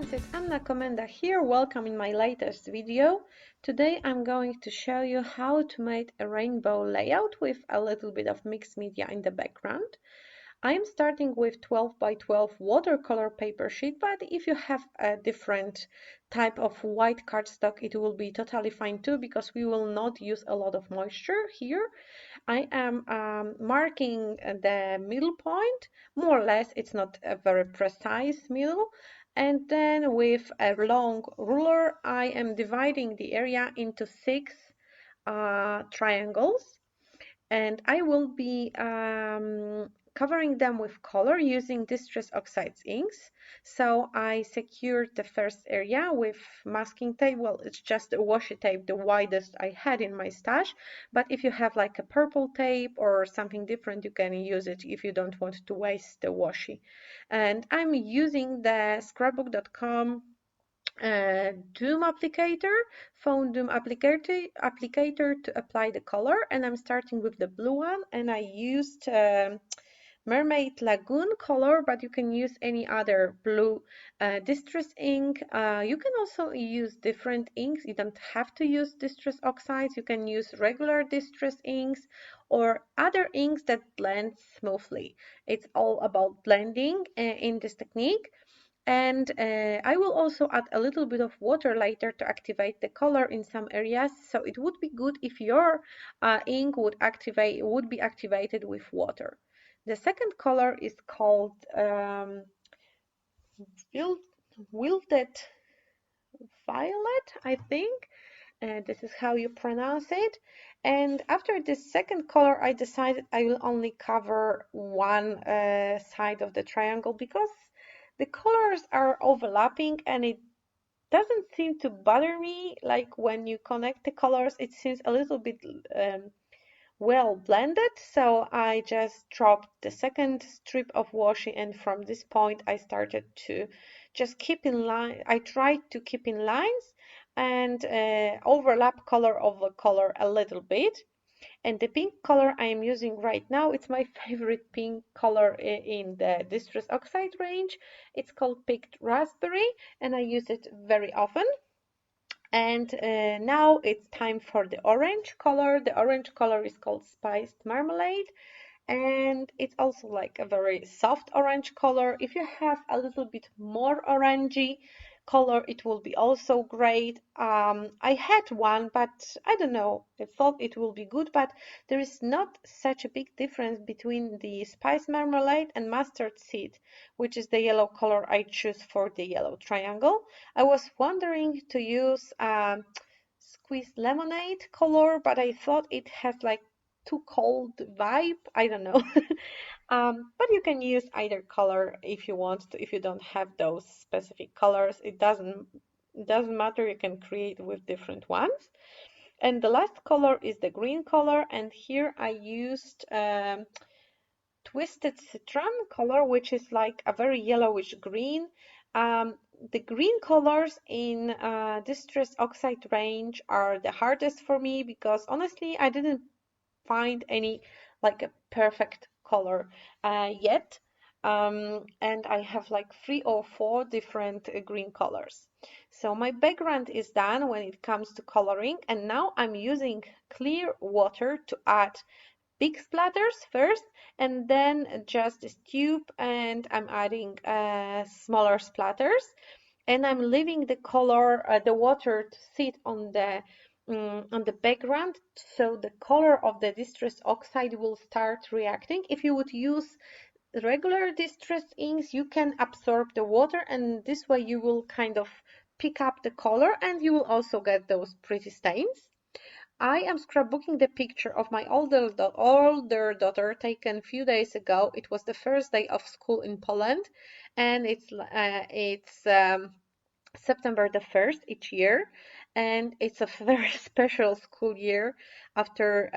friends, it's Anna Komenda here. Welcome in my latest video. Today I'm going to show you how to make a rainbow layout with a little bit of mixed media in the background. I'm starting with 12 by 12 watercolor paper sheet, but if you have a different type of white cardstock, it will be totally fine too, because we will not use a lot of moisture here. I am marking the middle point, more or less. It's not a very precise middle. And then with a long ruler, I am dividing the area into 6 triangles, and I will be covering them with color using Distress Oxides inks. So I secured the first area with masking tape. Well, it's just a washi tape, the widest I had in my stash, but if you have like a purple tape or something different, you can use it if you don't want to waste the washi. And I'm using the scrapbook.com Doom applicator, phone Doom applicator to apply the color, and I'm starting with the blue one, and I used Mermaid Lagoon color, but you can use any other blue distress ink. You can also use different inks. You don't have to use Distress Oxides. You can use regular distress inks or other inks that blend smoothly. It's all about blending in this technique. And I will also add a little bit of water later to activate the color in some areas. So it would be good if your ink would be activated with water. The second color is called Wilted Violet, I think. This is how you pronounce it. And after this second color, I decided I will only cover one side of the triangle because the colors are overlapping and it doesn't seem to bother me. Like when you connect the colors, it seems a little bit well blended. So I just dropped the second strip of washi, and from this point I started to just keep in line. I tried to keep in lines and overlap color over color a little bit. And the pink color I am using right now, it's my favorite pink color in the Distress Oxide range. It's called Picked Raspberry, and I use it very often. And now it's time for the orange color. The orange color is called Spiced Marmalade, and it's also like a very soft orange color. If you have a little bit more orangey color, it will be also great. I had one, but I don't know, I thought it will be good, but there is not such a big difference between the Spice Marmalade and Mustard Seed, which is the yellow color I choose for the yellow triangle. I was wondering to use Squeezed Lemonade color, but I thought it has like too cold vibe. I don't know. But you can use either color if you want to. If you don't have those specific colors, it doesn't matter. You can create with different ones. And the last color is the green color, and here I used Twisted Citron color, which is like a very yellowish green. The green colors in Distress Oxide range are the hardest for me because honestly I didn't find any like a perfect color yet. And I have like 3 or 4 different green colors. So my background is done when it comes to coloring, and now I'm using clear water to add big splatters first, and then just this tube, and I'm adding smaller splatters, and I'm leaving the color, the water to sit on the background, so the color of the Distress Oxide will start reacting. If you would use regular Distress inks, you can absorb the water, and this way you will kind of pick up the color, and you will also get those pretty stains. I am scrapbooking the picture of my older daughter taken a few days ago. It was the first day of school in Poland, and it's September the 1st each year, and it's a very special school year after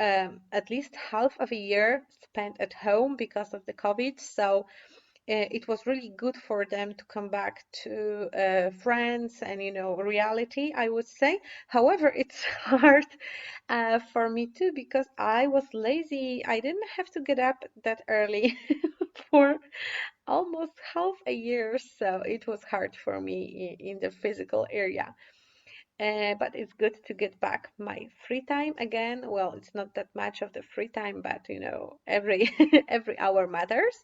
at least half of a year spent at home because of the COVID. So it was really good for them to come back to friends and reality, I would say. However, it's hard for me too because I was lazy. I didn't have to get up that early for almost half a year, so it was hard for me in the physical area. But it's good to get back my free time again. Well, it's not that much of the free time, but you know, every every hour matters.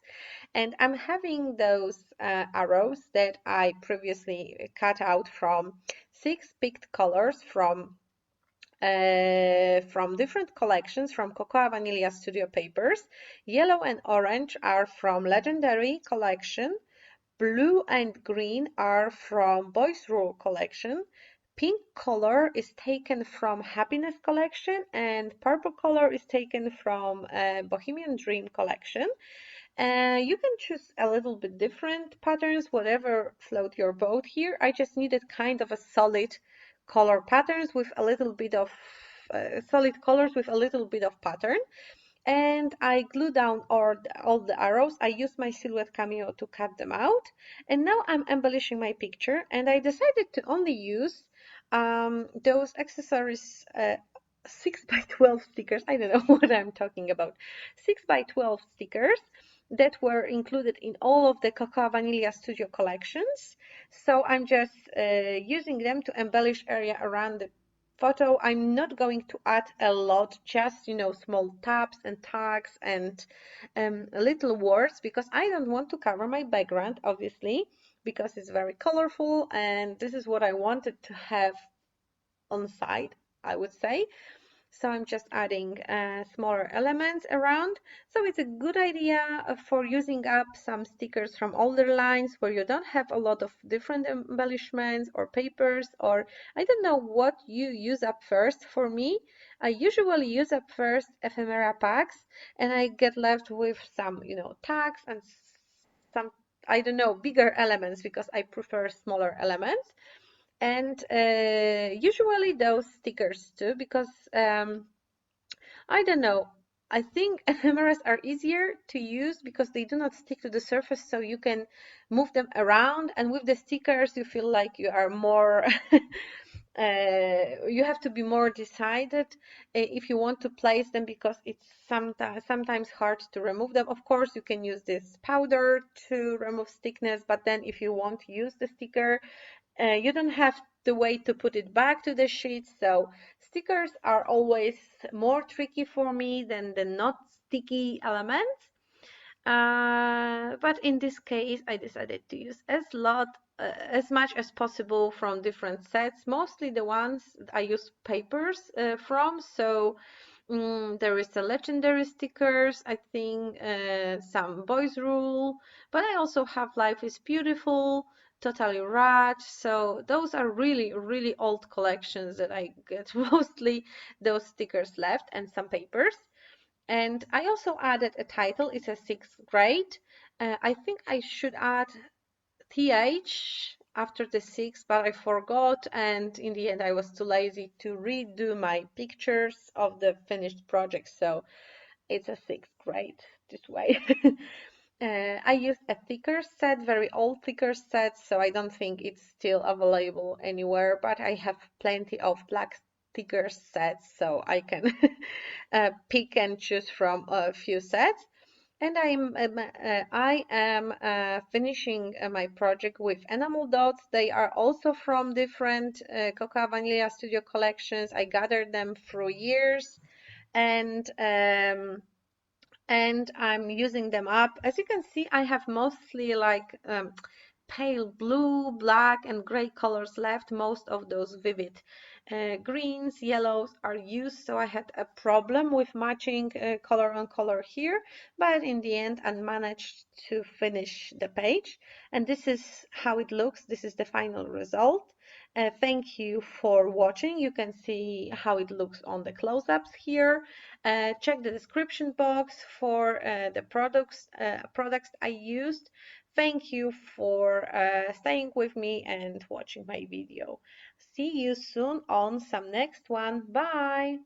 And I'm having those arrows that I previously cut out from 6 picked colors from different collections from Cocoa Vanilla Studio Papers. Yellow and orange are from Legendary Collection. Blue and green are from Boys Rule collection. Pink color is taken from Happiness collection, and purple color is taken from Bohemian Dream collection. You can choose a little bit different patterns, whatever float your boat here. I just needed kind of a solid color patterns with a little bit of solid colors with a little bit of pattern, and I glue down all the arrows. I used my Silhouette Cameo to cut them out, and now I'm embellishing my picture, and I decided to only use those accessories 6 by 12 stickers. I don't know what I'm talking about. 6 by 12 stickers that were included in all of the Cocoa Vanilla Studio collections. So I'm just using them to embellish area around the photo. I'm not going to add a lot, just, you know, small tabs and tags and little words, because I don't want to cover my background, obviously, because it's very colorful, and this is what I wanted to have on side, I would say. So I'm just adding smaller elements around. So it's a good idea for using up some stickers from older lines where you don't have a lot of different embellishments or papers, or I don't know what you use up first. For me, I usually use up first ephemera packs, and I get left with some, you know, tags and some, I don't know, bigger elements because I prefer smaller elements. And usually those stickers too, because I don't know. I think ephemeras are easier to use because they do not stick to the surface, so you can move them around. And with the stickers, you feel like you are more, you have to be more decided if you want to place them, because it's sometimes hard to remove them. Of course, you can use this powder to remove stickness, but then if you want to use the sticker, you don't have the way to put it back to the sheet. So stickers are always more tricky for me than the not sticky elements. But in this case, I decided to use as much as possible from different sets, mostly the ones I use papers from. So there is the legendary stickers, I think, some Boys Rule, but I also have Life is Beautiful, Totally Rad. So those are really, really old collections that I get mostly those stickers left and some papers. And I also added a title. It's a 6th grade. I think I should add TH after the 6, but I forgot, and in the end I was too lazy to redo my pictures of the finished project, so it's a 6th grade this way. I used a thicker set, very old thicker set, so I don't think it's still available anywhere, but I have plenty of black thicker sets, so I can pick and choose from a few sets. And I am finishing my project with enamel dots. They are also from different Cocoa Vanilla Studio collections. I gathered them through years, and I'm using them up. As you can see, I have mostly like pale blue, black, and gray colors left. Most of those vivid greens, yellows are used, so I had a problem with matching color on color here, but in the end I managed to finish the page, and this is how it looks. This is the final result. Thank you for watching. You can see how it looks on the close-ups here. Check the description box for the products I used. Thank you for staying with me and watching my video. See you soon on some next one. Bye!